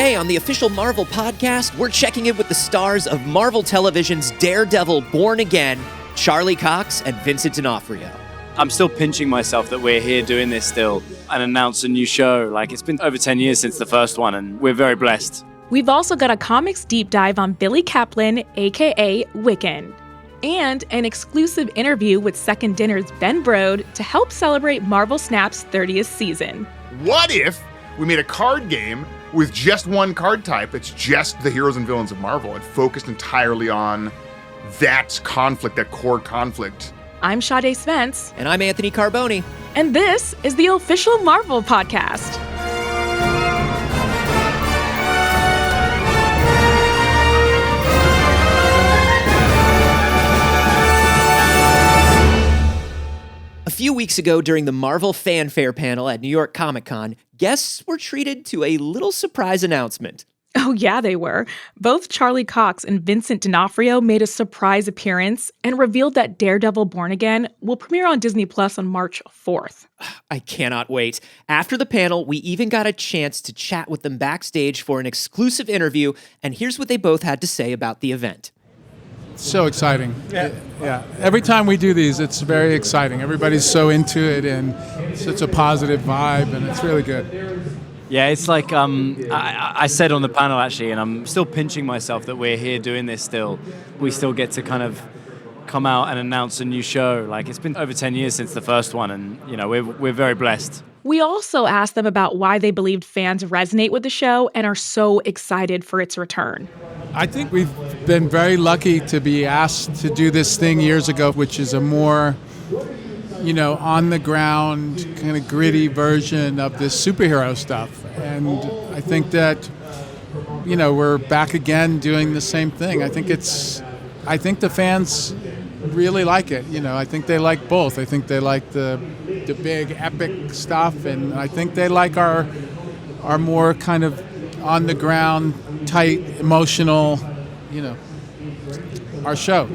Today on the official Marvel podcast, we're checking in with the stars of Marvel Television's Daredevil Born Again, Charlie Cox and Vincent D'Onofrio. I'm still pinching myself that we're here doing this still and announce a new show. Like, it's been over 10 years since the first one, and we're very blessed. We've also got a comics deep dive on Billy Kaplan, aka Wiccan, and an exclusive interview with Second Dinner's Ben Brode to help celebrate Marvel Snap's 30th season. What if we made a card game with just one card type that's just the heroes and villains of Marvel and focused entirely on that conflict, that core conflict? I'm Sade Spence. And I'm Anthony Carboni. And this is the official Marvel podcast. A few weeks ago, during the Marvel Fanfare panel at New York Comic Con, guests were treated to a little surprise announcement. Oh, yeah, they were. Both Charlie Cox and Vincent D'Onofrio made a surprise appearance and revealed that Daredevil Born Again will premiere on Disney Plus on March 4th. I cannot wait. After the panel, we even got a chance to chat with them backstage for an exclusive interview, and here's what they both had to say about the event. So exciting. Yeah. Every time we do these, it's very exciting. Everybody's so into it and such a positive vibe, and it's really good. Yeah, it's like I said on the panel, actually, and I'm still pinching myself that we're here doing this still. We still get to kind of come out and announce a new show. Like, it's been over 10 years since the first one, and, you know, we're very blessed. We also asked them about why they believed fans resonate with the show and are so excited for its return. I think we've been very lucky to be asked to do this thing years ago, which is a more, on the ground, kind of gritty version of this superhero stuff. And I think that, we're back again doing the same thing. I think the fans really like it. I think they like both. I think they like the big epic stuff, and I think they like our more kind of on the ground, tight, emotional, our show.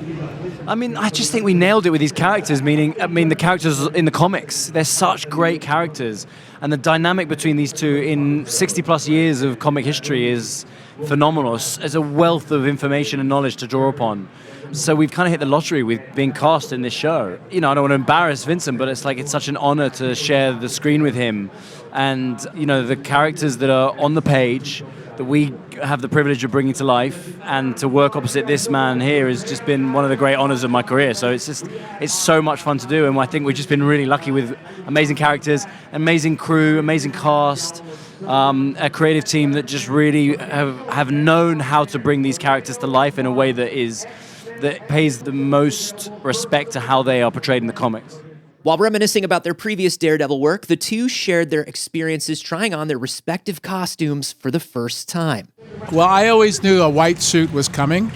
I mean, I just think we nailed it with these characters, the characters in the comics. They're such great characters. And the dynamic between these two in 60 plus years of comic history is phenomenal. There's a wealth of information and knowledge to draw upon. So we've kind of hit the lottery with being cast in this show. I don't want to embarrass Vincent, but it's such an honor to share the screen with him. And, the characters that are on the page that we have the privilege of bringing to life, and to work opposite this man here has just been one of the great honors of my career. So it's so much fun to do, and I think we've just been really lucky with amazing characters, amazing crew, amazing cast, a creative team that just really have known how to bring these characters to life in a way that pays the most respect to how they are portrayed in the comics. While reminiscing about their previous Daredevil work, the two shared their experiences trying on their respective costumes for the first time. Well, I always knew a white suit was coming,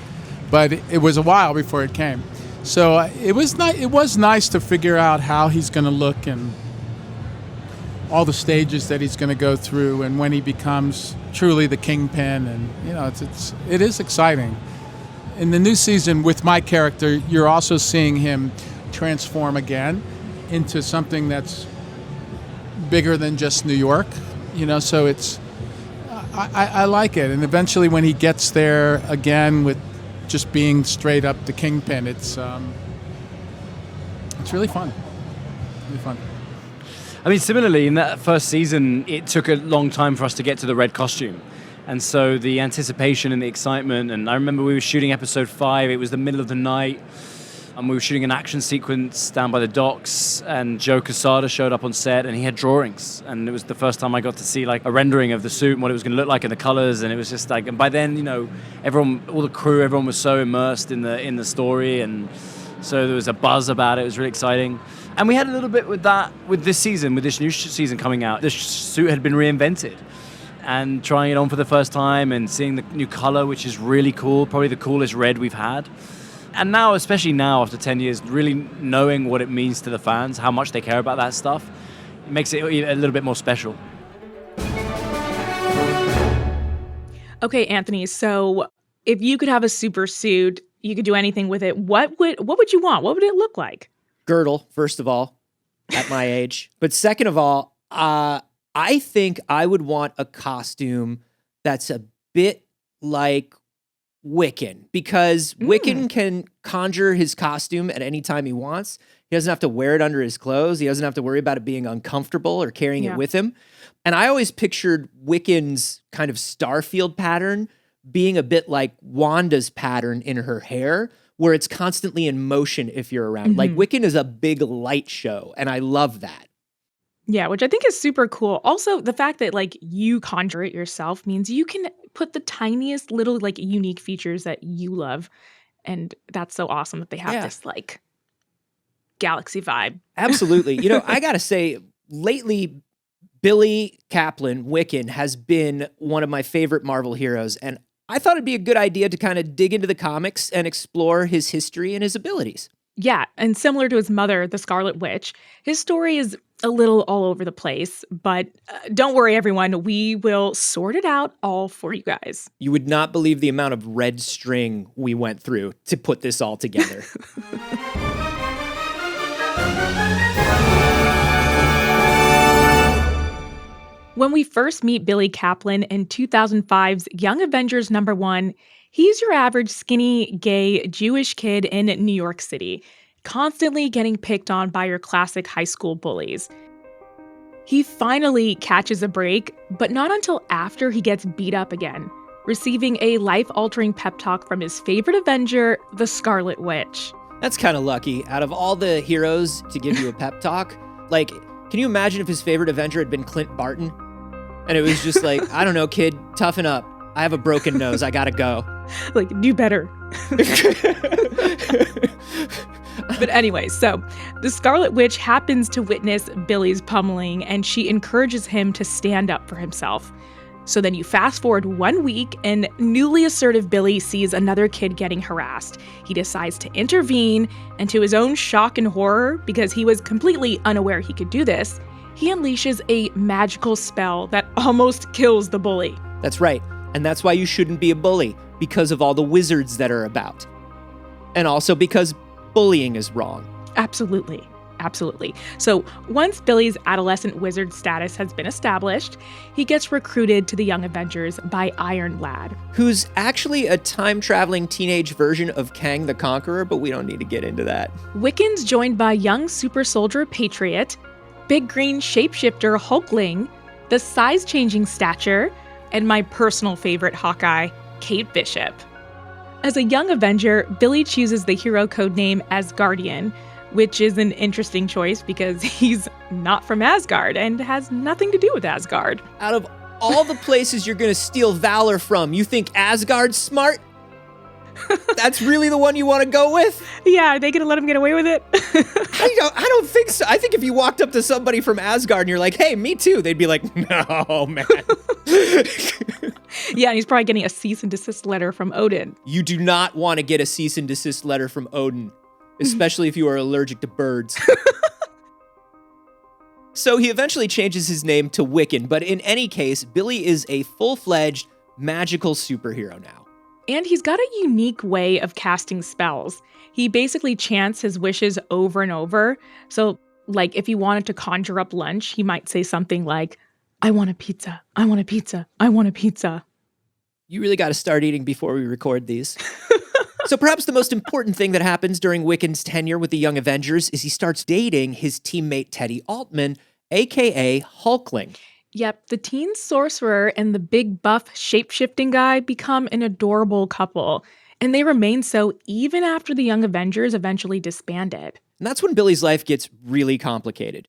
but it was a while before it came. So it was nice to figure out how he's going to look and all the stages that he's going to go through, and when he becomes truly the Kingpin. And it is exciting. In the new season with my character, you're also seeing him transform again into something that's bigger than just New York, so I like it. And eventually when he gets there again with just being straight up the Kingpin, it's really fun. Really fun. I mean, similarly, in that first season, it took a long time for us to get to the red costume. And so the anticipation and the excitement, and I remember we were shooting episode 5, it was the middle of the night, and we were shooting an action sequence down by the docks, and Joe Quesada showed up on set, and he had drawings, and it was the first time I got to see a rendering of the suit and what it was going to look like and the colors, and it was just and by then, everyone, all the crew, everyone was so immersed in the story, and so there was a buzz about it. It was really exciting. And we had a little bit with that with this season, with this new season coming out. This suit had been reinvented, and trying it on for the first time and seeing the new color, which is really cool, probably the coolest red we've had. And now, especially now, after 10 years, really knowing what it means to the fans, how much they care about that stuff, it makes it a little bit more special. Okay, Anthony, so if you could have a super suit, you could do anything with it, what would you want? What would it look like? Girdle, first of all, at my age. But second of all, I think I would want a costume that's a bit like Wiccan, because Wiccan can conjure his costume at any time he wants. He doesn't have to wear it under his clothes. He doesn't have to worry about it being uncomfortable or carrying it with him. And I always pictured Wiccan's kind of Starfield pattern being a bit like Wanda's pattern in her hair, where it's constantly in motion if you're around. Like Wiccan is a big light show, and I love that. Yeah, which I think is super cool. Also, the fact that like you conjure it yourself means you can put the tiniest little like unique features that you love. And that's so awesome that they have this like galaxy vibe. Absolutely. You know, I got to say, lately, Billy Kaplan, Wiccan, has been one of my favorite Marvel heroes. And I thought it'd be a good idea to kind of dig into the comics and explore his history and his abilities. Yeah, and similar to his mother, the Scarlet Witch, his story is a little all over the place, but don't worry, everyone. We will sort it out all for you guys. You would not believe the amount of red string we went through to put this all together. When we first meet Billy Kaplan in 2005's Young Avengers #1, he's your average skinny, gay, Jewish kid in New York City, constantly getting picked on by your classic high school bullies. He finally catches a break, but not until after he gets beat up again, receiving a life-altering pep talk from his favorite Avenger, the Scarlet Witch. That's kind of lucky. Out of all the heroes to give you a pep talk, like, can you imagine if his favorite Avenger had been Clint Barton? And it was just like, I don't know, kid, toughen up. I have a broken nose. I gotta go. Like, do better. But anyway, so the Scarlet Witch happens to witness Billy's pummeling, and she encourages him to stand up for himself. So then you fast forward 1 week, and newly assertive Billy sees another kid getting harassed. He decides to intervene, and to his own shock and horror, because he was completely unaware he could do this, he unleashes a magical spell that almost kills the bully. That's right. And that's why you shouldn't be a bully, because of all the wizards that are about. And also because bullying is wrong. Absolutely. Absolutely. So once Billy's adolescent wizard status has been established, he gets recruited to the Young Avengers by Iron Lad, who's actually a time-traveling teenage version of Kang the Conqueror, but we don't need to get into that. Wiccan's joined by young super soldier Patriot, big green shapeshifter Hulkling, the size-changing Stature, and my personal favorite Hawkeye, Kate Bishop. As a young Avenger, Billy chooses the hero codename Asgardian, which is an interesting choice because he's not from Asgard and has nothing to do with Asgard. Out of all the places you're going to steal valor from, you think Asgard's smart? That's really the one you want to go with? Yeah, are they going to let him get away with it? I don't think so. I think if you walked up to somebody from Asgard and you're like, hey, me too, they'd be like, no, man. Yeah, and he's probably getting a cease and desist letter from Odin. You do not want to get a cease and desist letter from Odin, especially if you are allergic to birds. So he eventually changes his name to Wiccan, but in any case, Billy is a full-fledged magical superhero now. And he's got a unique way of casting spells. He basically chants his wishes over and over. So, like, if he wanted to conjure up lunch, he might say something like, I want a pizza, I want a pizza, I want a pizza. You really got to start eating before we record these. So perhaps the most important thing that happens during Wiccan's tenure with the Young Avengers is he starts dating his teammate Teddy Altman, a.k.a. Hulkling. Yep, the teen sorcerer and the big buff shape-shifting guy become an adorable couple, and they remain so even after the Young Avengers eventually disbanded. And that's when Billy's life gets really complicated.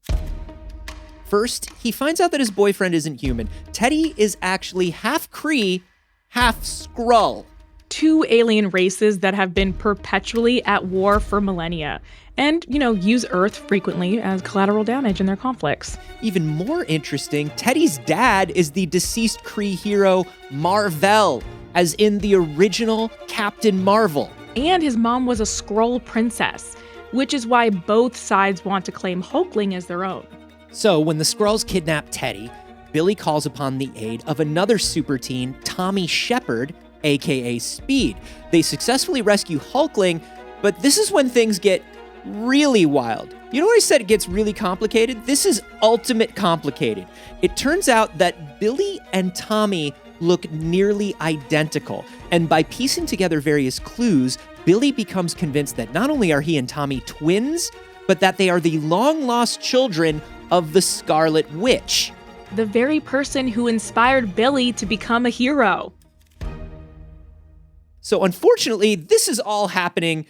First, he finds out that his boyfriend isn't human. Teddy is actually half Kree, half Skrull. Two alien races that have been perpetually at war for millennia and, use Earth frequently as collateral damage in their conflicts. Even more interesting, Teddy's dad is the deceased Kree hero Mar-Vell, as in the original Captain Marvel. And his mom was a Skrull princess, which is why both sides want to claim Hulkling as their own. So when the Skrulls kidnap Teddy, Billy calls upon the aid of another super teen, Tommy Shepard, aka Speed. They successfully rescue Hulkling, but this is when things get really wild. You know what I said it gets really complicated? This is ultimate complicated. It turns out that Billy and Tommy look nearly identical. And by piecing together various clues, Billy becomes convinced that not only are he and Tommy twins, but that they are the long-lost children of the Scarlet Witch. The very person who inspired Billy to become a hero. So unfortunately, this is all happening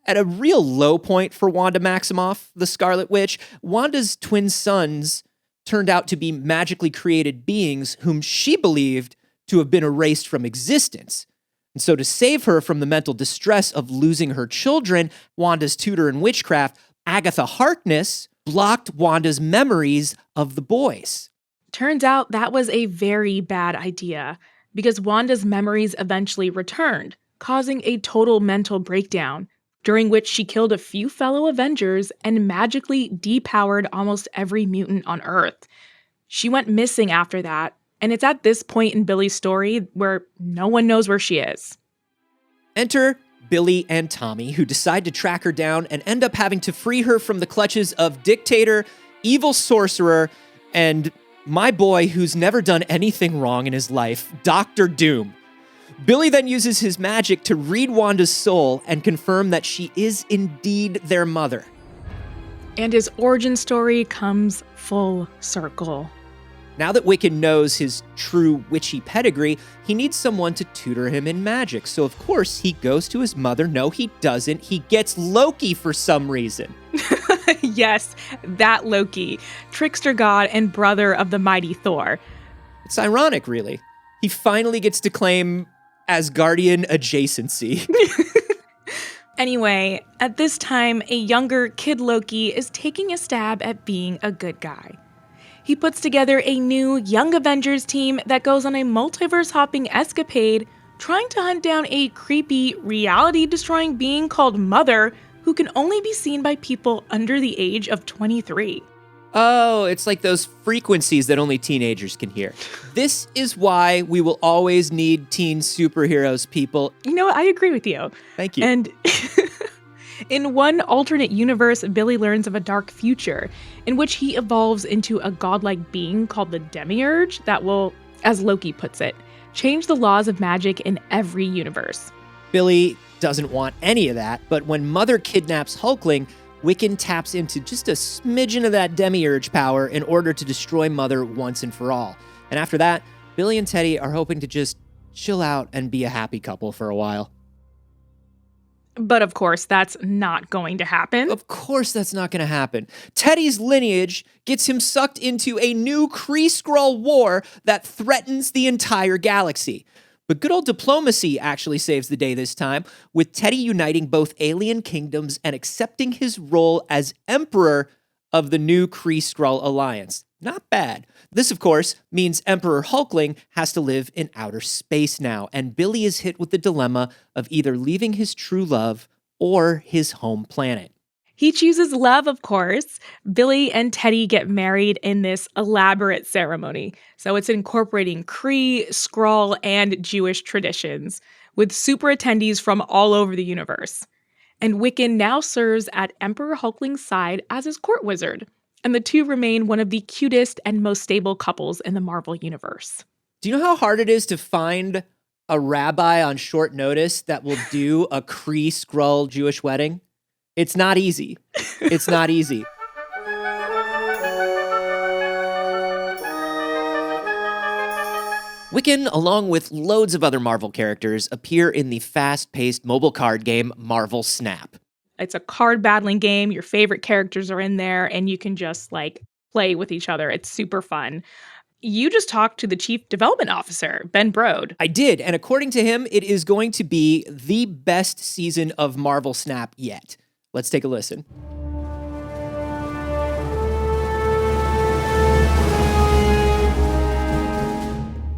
at a real low point for Wanda Maximoff, the Scarlet Witch. Wanda's twin sons turned out to be magically created beings whom she believed to have been erased from existence. And so to save her from the mental distress of losing her children, Wanda's tutor in witchcraft, Agatha Harkness, blocked Wanda's memories of the boys. Turns out that was a very bad idea, because Wanda's memories eventually returned, causing a total mental breakdown, during which she killed a few fellow Avengers and magically depowered almost every mutant on Earth. She went missing after that, and it's at this point in Billy's story where no one knows where she is. Enter Billy and Tommy, who decide to track her down and end up having to free her from the clutches of dictator, evil sorcerer, and my boy who's never done anything wrong in his life, Dr. Doom. Billy then uses his magic to read Wanda's soul and confirm that she is indeed their mother. And his origin story comes full circle. Now that Wiccan knows his true witchy pedigree, he needs someone to tutor him in magic. So of course he goes to his mother. No, he doesn't. He gets Loki for some reason. Yes, that Loki, trickster god and brother of the mighty Thor. It's ironic, really. He finally gets to claim Asgardian adjacency. Anyway, at this time, a younger Kid Loki is taking a stab at being a good guy. He puts together a new Young Avengers team that goes on a multiverse-hopping escapade, trying to hunt down a creepy, reality-destroying being called Mother, who can only be seen by people under the age of 23. Oh, it's like those frequencies that only teenagers can hear. This is why we will always need teen superheroes, people. You know what? I agree with you. Thank you. And in one alternate universe, Billy learns of a dark future in which he evolves into a godlike being called the Demiurge that will, as Loki puts it, change the laws of magic in every universe. Billy doesn't want any of that, but when Mother kidnaps Hulkling, Wiccan taps into just a smidgen of that Demiurge power in order to destroy Mother once and for all. And after that, Billy and Teddy are hoping to just chill out and be a happy couple for a while. But of course, that's not going to happen. Of course that's not going to happen. Teddy's lineage gets him sucked into a new Kree-Skrull war that threatens the entire galaxy. But good old diplomacy actually saves the day this time, with Teddy uniting both alien kingdoms and accepting his role as Emperor of the new Kree-Skrull alliance. Not bad. This, of course, means Emperor Hulkling has to live in outer space now, and Billy is hit with the dilemma of either leaving his true love or his home planet. He chooses love, of course. Billy and Teddy get married in this elaborate ceremony. So it's incorporating Kree, Skrull, and Jewish traditions, with super attendees from all over the universe. And Wiccan now serves at Emperor Hulkling's side as his court wizard. And the two remain one of the cutest and most stable couples in the Marvel universe. Do you know how hard it is to find a rabbi on short notice that will do a Kree-Skrull Jewish wedding? It's not easy. It's not easy. Wiccan, along with loads of other Marvel characters, appear in the fast-paced mobile card game Marvel Snap. It's a card battling game. Your favorite characters are in there, and you can just, play with each other. It's super fun. You just talked to the Chief Development Officer, Ben Brode. I did, and according to him, it is going to be the best season of Marvel Snap yet. Let's take a listen.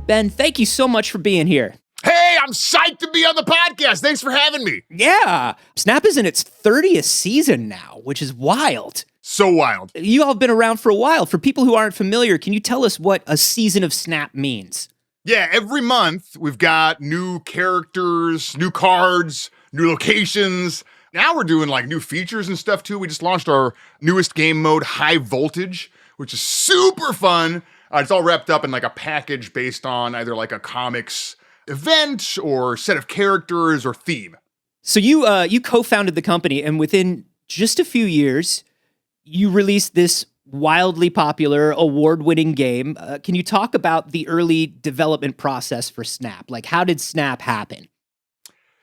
Ben, thank you so much for being here. Hey, I'm psyched to be on the podcast. Thanks for having me. Yeah, Snap is in its 30th season now, which is wild. So wild. You all have been around for a while. For people who aren't familiar, can you tell us what a season of Snap means? Yeah, every month we've got new characters, new cards, new locations. Now we're doing new features and stuff too. We just launched our newest game mode, High Voltage, which is super fun. It's all wrapped up in like a package based on either like a comics event or set of characters or theme. So you co-founded the company, and within just a few years, you released this wildly popular, award-winning game. Can you talk about the early development process for Snap? Like, how did Snap happen?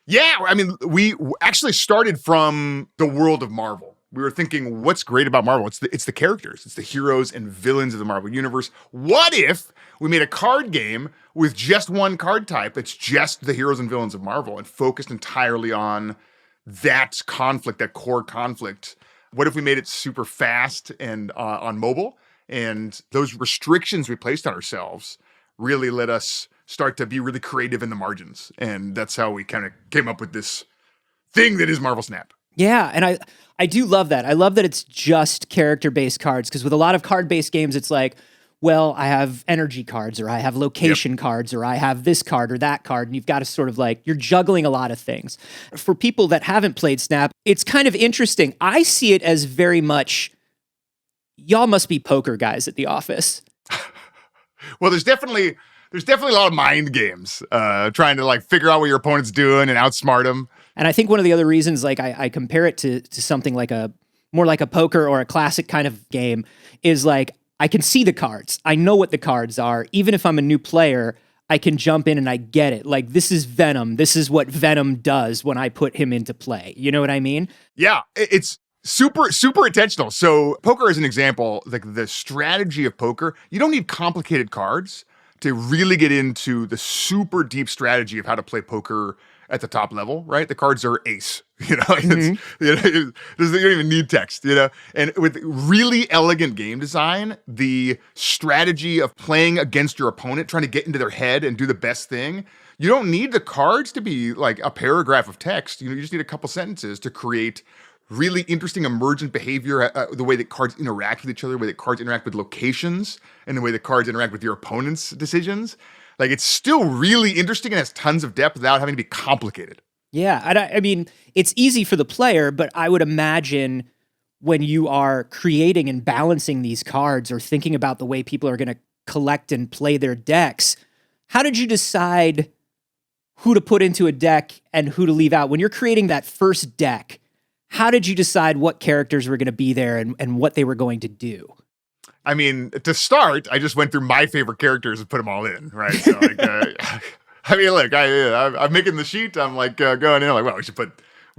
Yeah, I mean, we actually started from the world of Marvel. We were thinking, what's great about Marvel? It's the characters. It's the heroes and villains of the Marvel universe. What if we made a card game with just one card type? It's just the heroes and villains of Marvel and focused entirely on that conflict, that core conflict. What if we made it super fast and on mobile? And those restrictions we placed on ourselves really let us start to be really creative in the margins. And that's how we kind of came up with this thing that is Marvel Snap. Yeah, and I do love that. I love that it's just character-based cards, because with a lot of card-based games, it's like, well, I have energy cards, or I have location cards, or I have this card or that card, and you've got to sort of like, you're juggling a lot of things. For people that haven't played Snap, it's kind of interesting. I see it as very much, y'all must be poker guys at the office. Well, there's definitely a lot of mind games, trying to like figure out what your opponent's doing and outsmart them. And I think one of the other reasons, like I compare it to something like more like a poker or a classic kind of game, is like, I can see the cards. I know what the cards are. Even if I'm a new player, I can jump in and I get it. Like, this is Venom. This is what Venom does when I put him into play. You know what I mean? Yeah, it's super, super intentional. So poker is an example, like the strategy of poker, you don't need complicated cards to really get into the super deep strategy of how to play poker at the top level, right? The cards are ace, you know, you don't even need text, you know? And with really elegant game design, the strategy of playing against your opponent, trying to get into their head and do the best thing, you don't need the cards to be like a paragraph of text. You know, you just need a couple sentences to create really interesting emergent behavior, the way that cards interact with each other, the way that cards interact with locations, and the way that cards interact with your opponent's decisions. Like, it's still really interesting and has tons of depth without having to be complicated. Yeah, I mean, it's easy for the player, but I would imagine when you are creating and balancing these cards or thinking about the way people are going to collect and play their decks, how did you decide who to put into a deck and who to leave out? When you're creating that first deck, how did you decide what characters were going to be there and what they were going to do? I mean, to start, I just went through my favorite characters and put them all in, right? So, like, I mean, look, I'm making the sheet. I'm like going in, like, well, we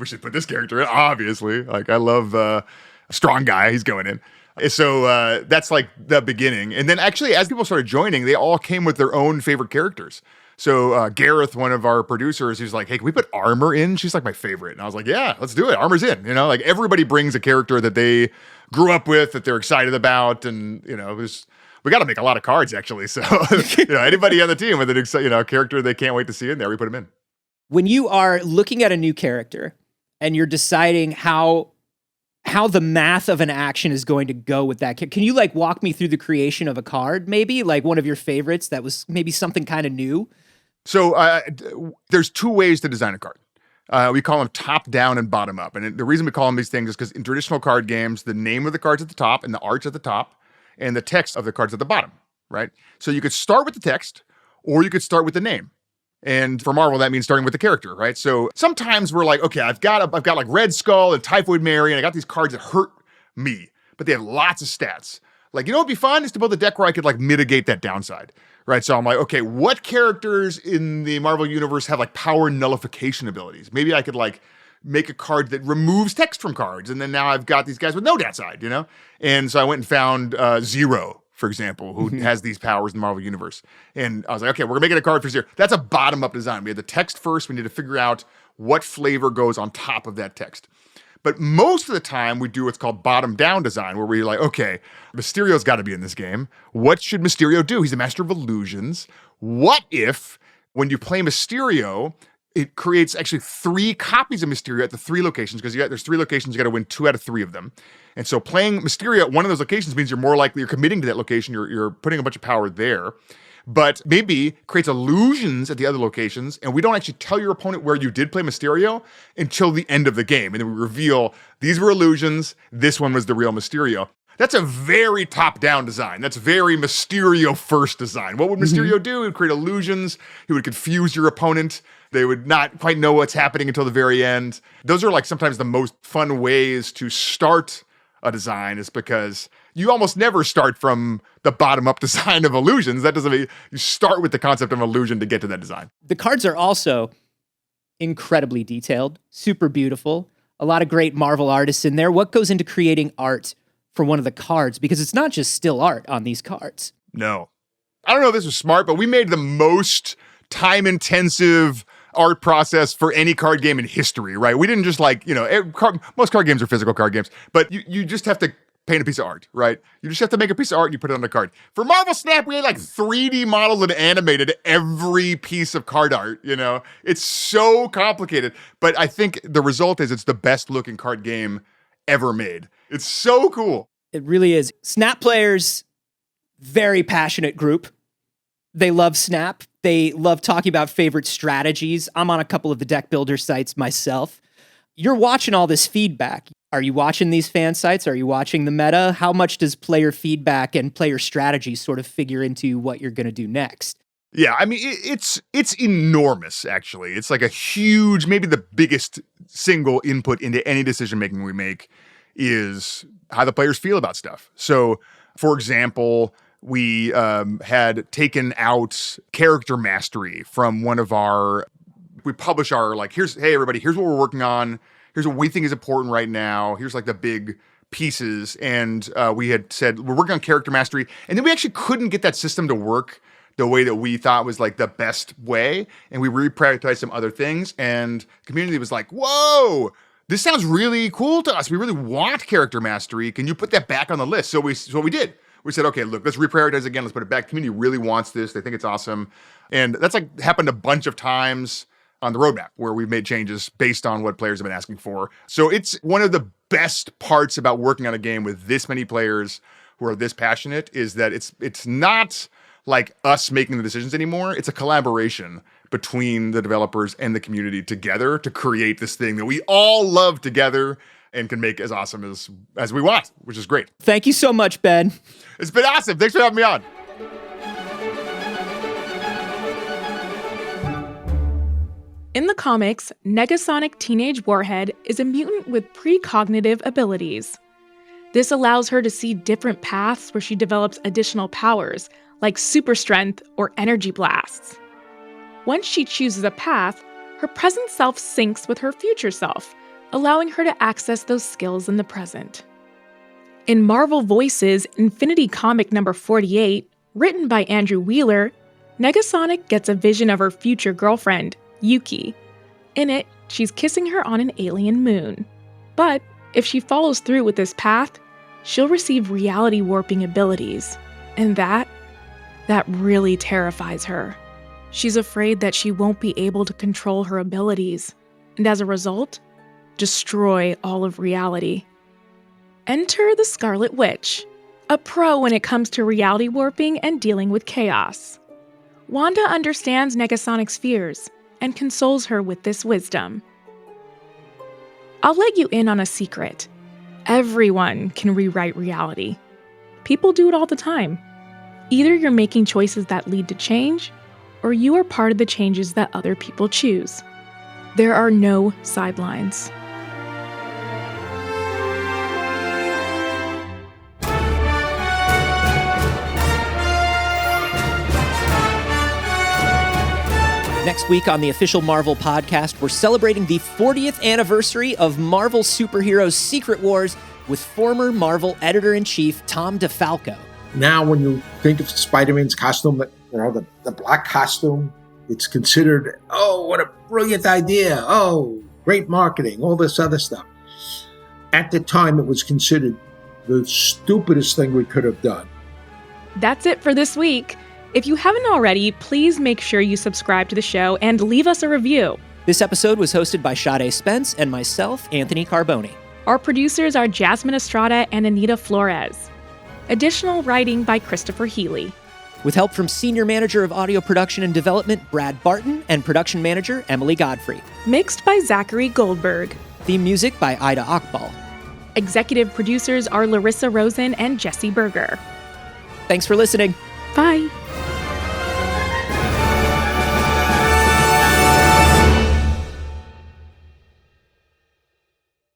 should put this character in. Obviously, like, I love a strong guy. He's going in. So that's like the beginning. And then actually, as people started joining, they all came with their own favorite characters. So Gareth, one of our producers, he's like, hey, can we put Armor in? She's like my favorite. And I was like, yeah, let's do it. Armor's in. You know, like, everybody brings a character that they grew up with, that they're excited about. And, you know, we got to make a lot of cards, actually. So, you know, anybody on the team with a character they can't wait to see in there, we put them in. When you are looking at a new character and you're deciding how the math of an action is going to go with that, can you like walk me through the creation of a card, maybe like one of your favorites that was maybe something kind of new? So there's two ways to design a card. We call them top down and bottom up. And the reason we call them these things is because in traditional card games, the name of the card's at the top and the art's at the top and the text of the card's at the bottom, right? So you could start with the text or you could start with the name. And for Marvel, that means starting with the character, right? So sometimes we're like, okay, I've got like Red Skull and Typhoid Mary, and I got these cards that hurt me, but they have lots of stats. Like, you know what'd be fun is to build a deck where I could like mitigate that downside, right? So I'm like, okay, what characters in the Marvel universe have like power nullification abilities? Maybe I could like make a card that removes text from cards, and then now I've got these guys with no downside, you know? And so I went and found Zero, for example, who has these powers in the Marvel universe. And I was like, okay, we're making a card for Zero. That's a bottom-up design. We had the text first. We need to figure out what flavor goes on top of that text. But most of the time, we do what's called bottom-down design, where we're like, okay, Mysterio's got to be in this game. What should Mysterio do? He's a master of illusions. What if, when you play Mysterio, it creates actually 3 copies of Mysterio at the 3 locations, because there's 3 locations, you got to win 2 out of 3 of them. And so playing Mysterio at one of those locations means you're more likely, you're committing to that location, you're putting a bunch of power there. But maybe creates illusions at the other locations, and we don't actually tell your opponent where you did play Mysterio until the end of the game. And then we reveal these were illusions, this one was the real Mysterio. That's a very top-down design. That's very Mysterio first design. What would Mysterio do? He would create illusions. He would confuse your opponent. They would not quite know what's happening until the very end. Those are like sometimes the most fun ways to start a design, is because you almost never start from the bottom-up design of illusions. That doesn't mean you start with the concept of illusion to get to that design. The cards are also incredibly detailed, super beautiful. A lot of great Marvel artists in there. What goes into creating art for one of the cards? Because it's not just still art on these cards. No. I don't know if this was smart, but we made the most time-intensive art process for any card game in history, right? We didn't just most card games are physical card games, but you just have to paint a piece of art, right? You just have to make a piece of art and you put it on the card. For Marvel Snap, we had like 3D modeled and animated every piece of card art, It's so complicated, but I think the result is it's the best looking card game ever made. It's so cool. It really is. Snap players, very passionate group. They love Snap. They love talking about favorite strategies. I'm on a couple of the deck builder sites myself. You're watching all this feedback. Are you watching these fan sites? Are you watching the meta? How much does player feedback and player strategy sort of figure into what you're going to do next? Yeah, I mean, it's enormous, actually. It's like a huge, maybe the biggest single input into any decision-making we make is how the players feel about stuff. So, for example, we had taken out character mastery from one of our, we publish our, hey, everybody, here's what we're working on. Here's what we think is important right now. Here's like the big pieces. And we had said, we're working on character mastery. And then we actually couldn't get that system to work the way that we thought was like the best way. And we reprioritized some other things. And the community was like, whoa, this sounds really cool to us. We really want character mastery. Can you put that back on the list? So we did. We said, okay, look, let's reprioritize again. Let's put it back. The community really wants this. They think it's awesome. And that's like happened a bunch of times on the roadmap where we've made changes based on what players have been asking for. So it's one of the best parts about working on a game with this many players who are this passionate, is that it's not like us making the decisions anymore. It's a collaboration between the developers and the community together to create this thing that we all love together and can make as awesome as we want, which is great. Thank you so much, Ben. It's been awesome. Thanks for having me on. In the comics, Negasonic Teenage Warhead is a mutant with precognitive abilities. This allows her to see different paths where she develops additional powers, like super strength or energy blasts. Once she chooses a path, her present self syncs with her future self, allowing her to access those skills in the present. In Marvel Voices Infinity Comic number 48, written by Andrew Wheeler, Negasonic gets a vision of her future girlfriend, Yuki. In it, she's kissing her on an alien moon. But if she follows through with this path, she'll receive reality warping abilities. And that really terrifies her. She's afraid that she won't be able to control her abilities, and as a result, destroy all of reality. Enter the Scarlet Witch, a pro when it comes to reality warping and dealing with chaos. Wanda understands Negasonic's fears and consoles her with this wisdom. I'll let you in on a secret. Everyone can rewrite reality. People do it all the time. Either you're making choices that lead to change, or you are part of the changes that other people choose. There are no sidelines. Next week on the official Marvel podcast, we're celebrating the 40th anniversary of Marvel Superheroes Secret Wars with former Marvel editor-in-chief Tom DeFalco. Now, when you think of Spider-Man's costume, the black costume, it's considered, oh, what a brilliant idea. Oh, great marketing, all this other stuff. At the time, it was considered the stupidest thing we could have done. That's it for this week. If you haven't already, please make sure you subscribe to the show and leave us a review. This episode was hosted by Sade Spence and myself, Anthony Carboni. Our producers are Jasmine Estrada and Anita Flores. Additional writing by Christopher Healy. With help from Senior Manager of Audio Production and Development, Brad Barton, and Production Manager, Emily Godfrey. Mixed by Zachary Goldberg. Theme music by Ida Akbal. Executive producers are Larissa Rosen and Jesse Berger. Thanks for listening. Bye.